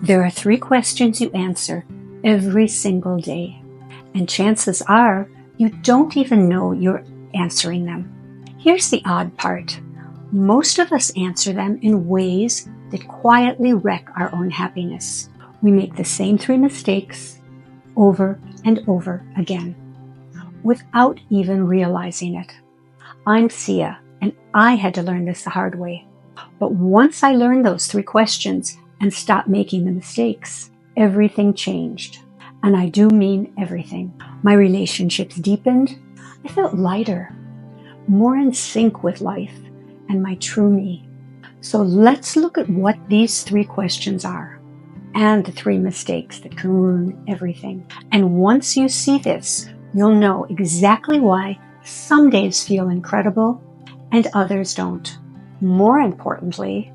There are 3 questions you answer every single day, and chances are you don't even know you're answering them. Here's the odd part. Most of us answer them in ways that quietly wreck our own happiness. We make the same 3 mistakes over and over again, without even realizing it. I'm Sia, and I had to learn this the hard way. But once I learned those 3 questions and stopped making the mistakes, everything changed. And I do mean everything. My relationships deepened. I felt lighter, more in sync with life and my true me. So let's look at what these 3 questions are and the 3 mistakes that can ruin everything. And once you see this, you'll know exactly why some days feel incredible and others don't. More importantly,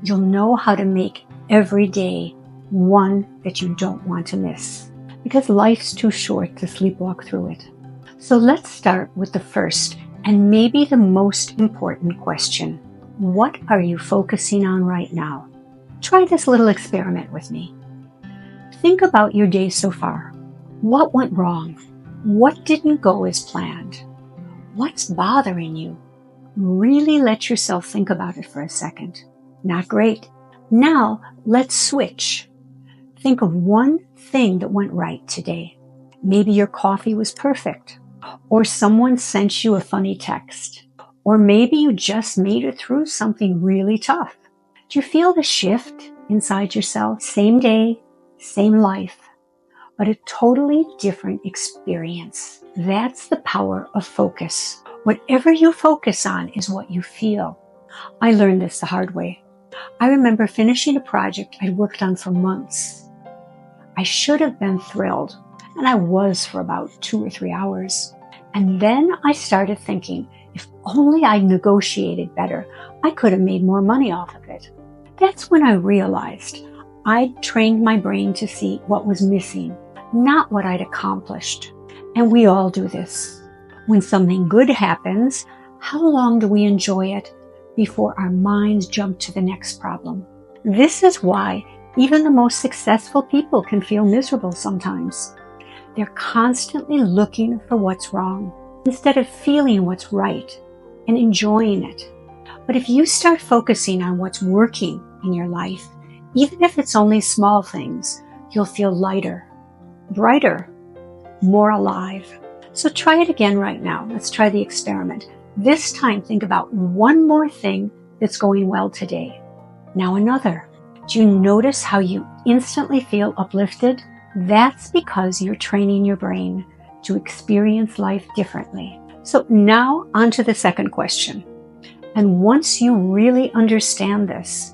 you'll know how to make every day one that you don't want to miss, because life's too short to sleepwalk through it. So let's start with the first and maybe the most important question. What are you focusing on right now? Try this little experiment with me. Think about your day so far. What went wrong? What didn't go as planned? What's bothering you? Really let yourself think about it for a second. Not great. Now let's switch. Think of one thing that went right today. Maybe your coffee was perfect, or someone sent you a funny text, or maybe you just made it through something really tough. Do you feel the shift inside yourself? Same day, same life, but a totally different experience. That's the power of focus. Whatever you focus on is what you feel. I learned this the hard way. I remember finishing a project I'd worked on for months. I should have been thrilled, and I was for about 2 or 3 hours. And then I started thinking, if only I'd negotiated better, I could have made more money off of it. That's when I realized I'd trained my brain to see what was missing, not what I'd accomplished. And we all do this. When something good happens, how long do we enjoy it before our minds jump to the next problem? This is why even the most successful people can feel miserable sometimes. They're constantly looking for what's wrong instead of feeling what's right and enjoying it. But if you start focusing on what's working in your life, even if it's only small things, you'll feel lighter, brighter, more alive. So try it again right now. Let's try the experiment. This time, think about one more thing that's going well today. Now another. Do you notice how you instantly feel uplifted? That's because you're training your brain to experience life differently. So now on to the second question. And once you really understand this,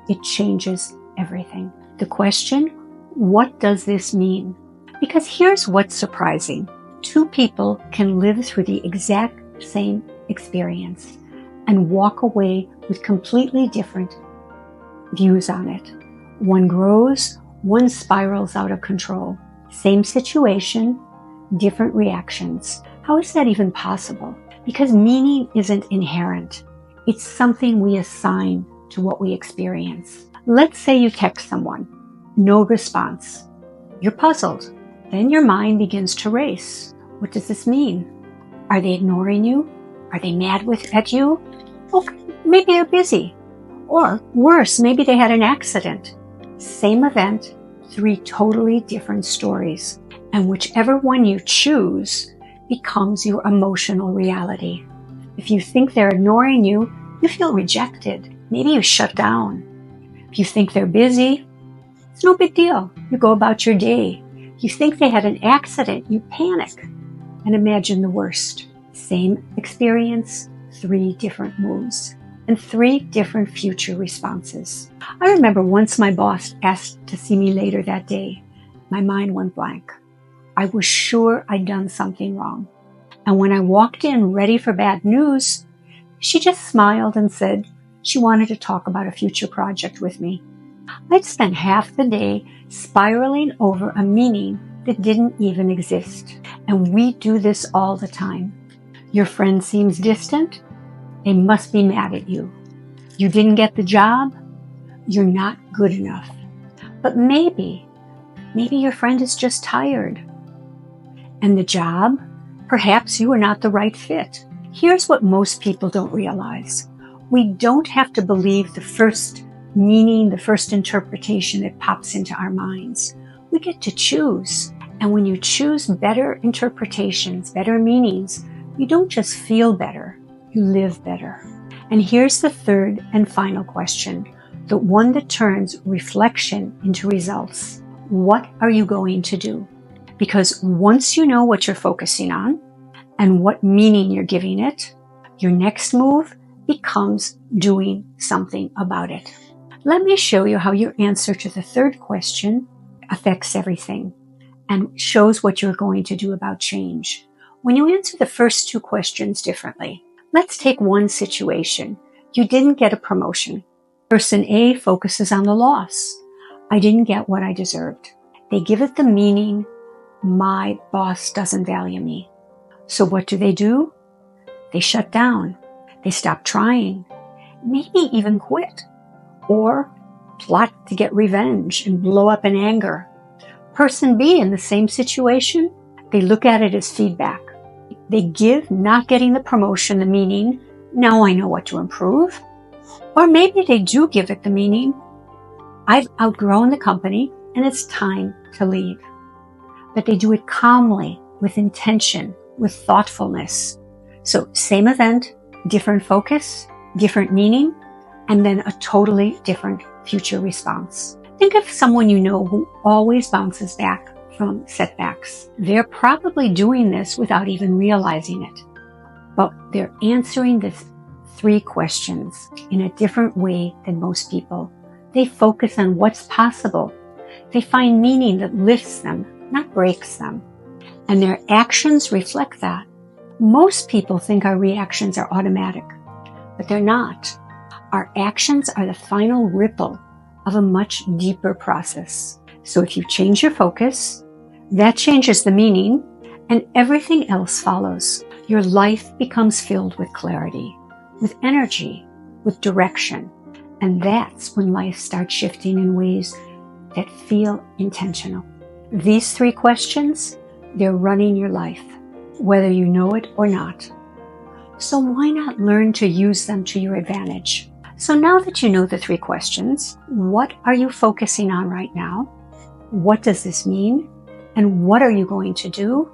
it changes everything. The question, what does this mean? Because here's what's surprising. 2 people can live through the exact same experience and walk away with completely different views on it. One grows, one spirals out of control. Same situation, different reactions. How is that even possible? Because meaning isn't inherent. It's something we assign to what we experience. Let's say you text someone, no response. You're puzzled. Then your mind begins to race. What does this mean? Are they ignoring you? Are they mad at you? Okay, maybe they're busy. Or worse, maybe they had an accident. Same event, 3 totally different stories. And whichever one you choose becomes your emotional reality. If you think they're ignoring you, you feel rejected. Maybe you shut down. If you think they're busy, it's no big deal. You go about your day. You think they had an accident, you panic and imagine the worst. Same experience, 3 different moods, and 3 different future responses. I remember once my boss asked to see me later that day. My mind went blank. I was sure I'd done something wrong. And when I walked in ready for bad news, she just smiled and said she wanted to talk about a future project with me. I'd spent half the day spiraling over a meaning that didn't even exist. And we do this all the time. Your friend seems distant. They must be mad at you. You didn't get the job. You're not good enough. But maybe your friend is just tired. And the job, perhaps you are not the right fit. Here's what most people don't realize. We don't have to believe the first meaning, the first interpretation that pops into our minds. We get to choose. And when you choose better interpretations, better meanings, you don't just feel better, you live better. And here's the third and final question, the one that turns reflection into results. What are you going to do? Because once you know what you're focusing on and what meaning you're giving it, your next move becomes doing something about it. Let me show you how your answer to the third question affects everything and shows what you're going to do about change. When you answer the first two questions differently, let's take one situation. You didn't get a promotion. Person A focuses on the loss. I didn't get what I deserved. They give it the meaning, my boss doesn't value me. So what do? They shut down. They stop trying, maybe even quit, or plot to get revenge and blow up in anger. Person B in the same situation, they look at it as feedback. They give not getting the promotion the meaning, now I know what to improve. Or maybe they do give it the meaning, I've outgrown the company and it's time to leave. But they do it calmly, with intention, with thoughtfulness. So same event, different focus, different meaning, and then a totally different future response. Think of someone you know who always bounces back from setbacks. They're probably doing this without even realizing it. But they're answering these three questions in a different way than most people. They focus on what's possible. They find meaning that lifts them, not breaks them. And their actions reflect that. Most people think our reactions are automatic, but they're not. Our actions are the final ripple of a much deeper process. So if you change your focus, that changes the meaning, and everything else follows. Your life becomes filled with clarity, with energy, with direction. And that's when life starts shifting in ways that feel intentional. These three questions, they're running your life, whether you know it or not. So why not learn to use them to your advantage? So now that you know the three questions, what are you focusing on right now? What does this mean? And what are you going to do?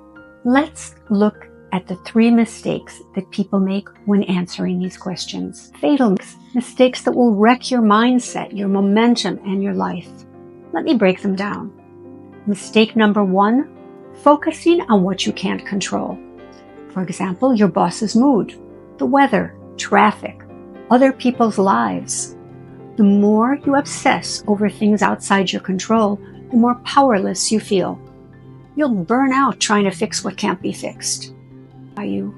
Let's look at the three mistakes that people make when answering these questions. Fatal mistakes that will wreck your mindset, your momentum, and your life. Let me break them down. Mistake number one, focusing on what you can't control. For example, your boss's mood, the weather, traffic, other people's lives. The more you obsess over things outside your control, the more powerless you feel. You'll burn out trying to fix what can't be fixed. Are you?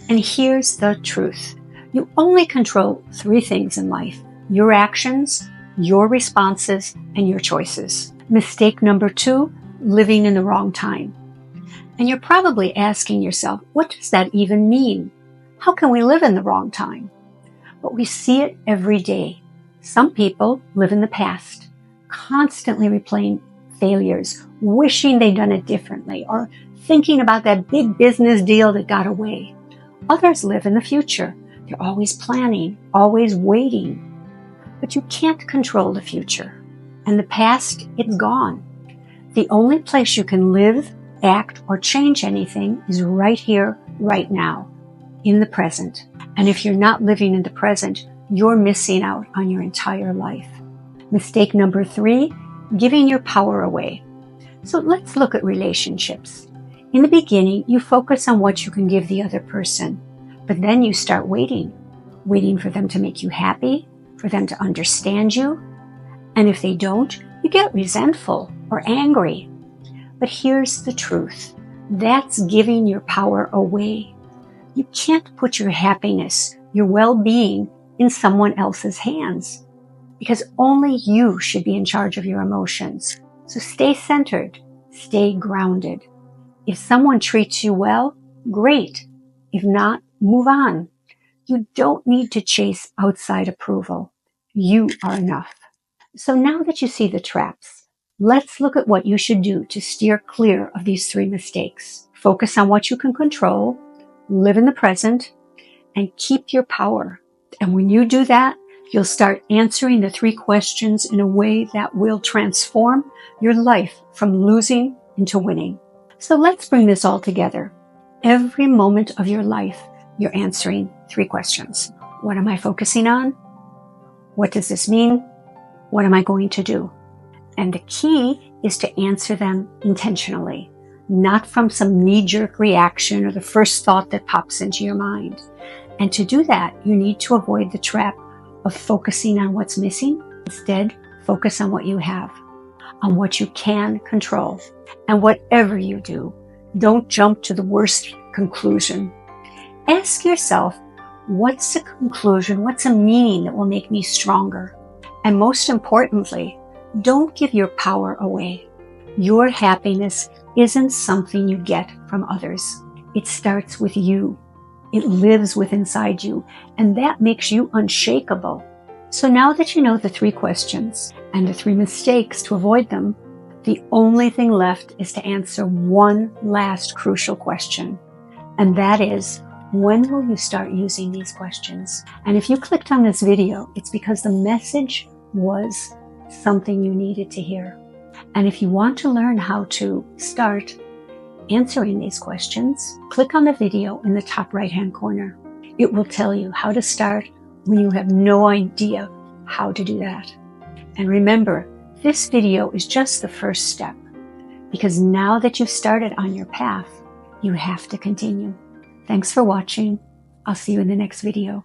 And here's the truth. You only control three things in life: your actions, your responses, and your choices. Mistake number two, living in the wrong time. And you're probably asking yourself, what does that even mean? How can we live in the wrong time? But we see it every day. Some people live in the past, constantly replaying failures, wishing they'd done it differently, or thinking about that big business deal that got away. Others live in the future. They're always planning, always waiting. But you can't control the future. And the past, it's gone. The only place you can live, act, or change anything is right here, right now, in the present. And if you're not living in the present, you're missing out on your entire life. Mistake number three, giving your power away. So let's look at relationships. In the beginning, you focus on what you can give the other person, but then you start waiting for them to make you happy, for them to understand you. And if they don't, you get resentful or angry. But here's the truth. That's giving your power away. You can't put your happiness, your well-being in someone else's hands, because only you should be in charge of your emotions. So stay centered, stay grounded. If someone treats you well, great. If not, move on. You don't need to chase outside approval. You are enough. So now that you see the traps, Let's look at what you should do to steer clear of these 3 mistakes. Focus on what you can control, live in the present, and keep your power. And when you do that, you'll start answering the 3 questions in a way that will transform your life from losing into winning. So let's bring this all together. Every moment of your life, you're answering 3 questions. What am I focusing on? What does this mean? What am I going to do? And the key is to answer them intentionally, not from some knee-jerk reaction or the first thought that pops into your mind. And to do that, you need to avoid the trap of focusing on what's missing. Instead, focus on what you have, on what you can control. And whatever you do, don't jump to the worst conclusion. Ask yourself, what's a conclusion? What's a meaning that will make me stronger? And most importantly, don't give your power away. Your happiness isn't something you get from others. It starts with you. It lives within inside you, and that makes you unshakable. So now that you know the 3 questions and the 3 mistakes to avoid them, the only thing left is to answer one last crucial question. And that is, when will you start using these questions? And if you clicked on this video, it's because the message was something you needed to hear. And if you want to learn how to start answering these questions, click on the video in the top right-hand corner. It will tell you how to start when you have no idea how to do that. And remember, this video is just the first step, because now that you've started on your path, you have to continue. Thanks for watching. I'll see you in the next video.